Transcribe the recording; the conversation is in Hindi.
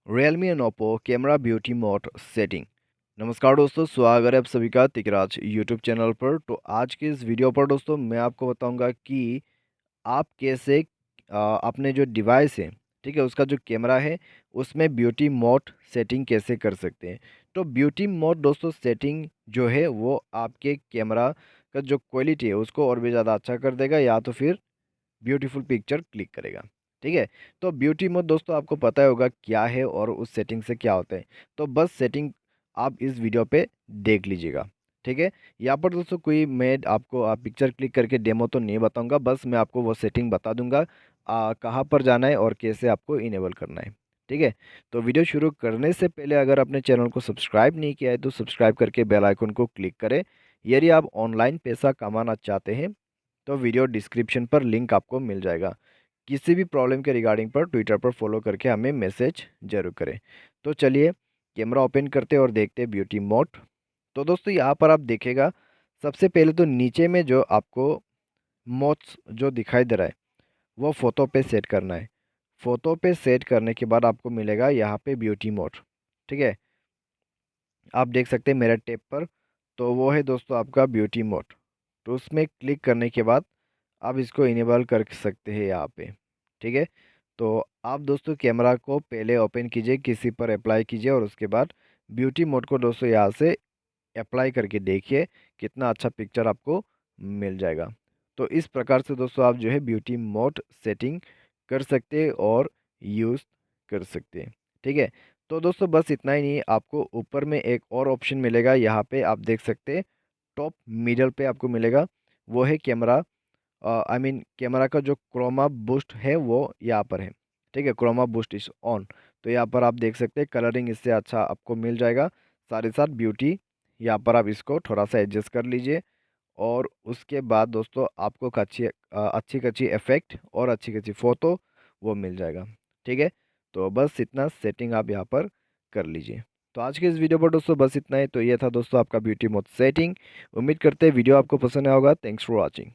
Realme and Oppo camera beauty mode setting. नमस्कार दोस्तों, स्वागत है आप सभी का तिकराज यूट्यूब चैनल पर। तो आज के इस वीडियो पर दोस्तों मैं आपको बताऊंगा कि आप कैसे अपने जो डिवाइस है, ठीक है, उसका जो कैमरा है उसमें ब्यूटी मोड सेटिंग कैसे कर सकते हैं। तो ब्यूटी मोड दोस्तों सेटिंग जो है वो आपके कैमरा का जो क्वालिटी है उसको और भी ज़्यादा अच्छा कर देगा, या तो फिर ब्यूटीफुल पिक्चर क्लिक करेगा। ठीक है। तो ब्यूटी मोड दोस्तों आपको पता ही होगा क्या है और उस सेटिंग से क्या होता है। तो बस सेटिंग आप इस वीडियो पे देख लीजिएगा। ठीक है। यहाँ पर दोस्तों कोई मैं आपको पिक्चर क्लिक करके डेमो तो नहीं बताऊंगा, बस मैं आपको वो सेटिंग बता दूंगा कहाँ पर जाना है और कैसे आपको इनेबल करना है। ठीक है। तो वीडियो शुरू करने से पहले अगर आपने चैनल को सब्सक्राइब नहीं किया है तो सब्सक्राइब करके बेल आइकन को क्लिक करें। यदि आप ऑनलाइन पैसा कमाना चाहते हैं तो वीडियो डिस्क्रिप्शन पर लिंक आपको मिल जाएगा। किसी भी प्रॉब्लम के रिगार्डिंग पर ट्विटर पर फॉलो करके हमें मैसेज जरूर करें। तो चलिए कैमरा ओपन करते और देखते हैं ब्यूटी मोड। तो दोस्तों यहाँ पर आप देखेगा, सबसे पहले तो नीचे में जो आपको मोड्स जो दिखाई दे रहा है वो फ़ोटो पे सेट करना है। फ़ोटो पे सेट करने के बाद आपको मिलेगा यहाँ पे ब्यूटी मोड। ठीक है। आप देख सकते हैं मेरे टैब पर, तो वो है दोस्तों आपका ब्यूटी मोड। तो उसमें क्लिक करने के बाद आप इसको इनेबल कर सकते हैं यहाँ पे। ठीक है। तो आप दोस्तों कैमरा को पहले ओपन कीजिए, किसी पर अप्लाई कीजिए और उसके बाद ब्यूटी मोड को दोस्तों यहाँ से अप्लाई करके देखिए कितना अच्छा पिक्चर आपको मिल जाएगा। तो इस प्रकार से दोस्तों आप जो है ब्यूटी मोड सेटिंग कर सकते हैं और यूज़ कर सकते हैं। ठीक है। तो दोस्तों बस इतना ही नहीं, आपको ऊपर में एक और ऑप्शन मिलेगा, यहाँ पे आप देख सकते हैं टॉप मिडल पे आपको मिलेगा, वो है कैमरा कैमरा का जो क्रोमा बूस्ट है वो यहाँ पर है। ठीक है। Chroma boost is on. तो यहाँ पर आप देख सकते हैं कलरिंग इससे अच्छा आपको मिल जाएगा। साथ ही साथ ब्यूटी यहाँ पर आप इसको थोड़ा सा एडजस्ट कर लीजिए और उसके बाद दोस्तों आपको अच्छी अच्छी इफेक्ट और अच्छी अच्छी फ़ोटो वो मिल जाएगा। ठीक है। तो बस इतना सेटिंग आप यहाँ पर कर लीजिए। तो आज के इस वीडियो पर दोस्तों बस इतना ही। तो ये था दोस्तों आपका ब्यूटी मोड सेटिंग। उम्मीद करते हैं वीडियो आपको पसंद आया होगा। Thanks for watching.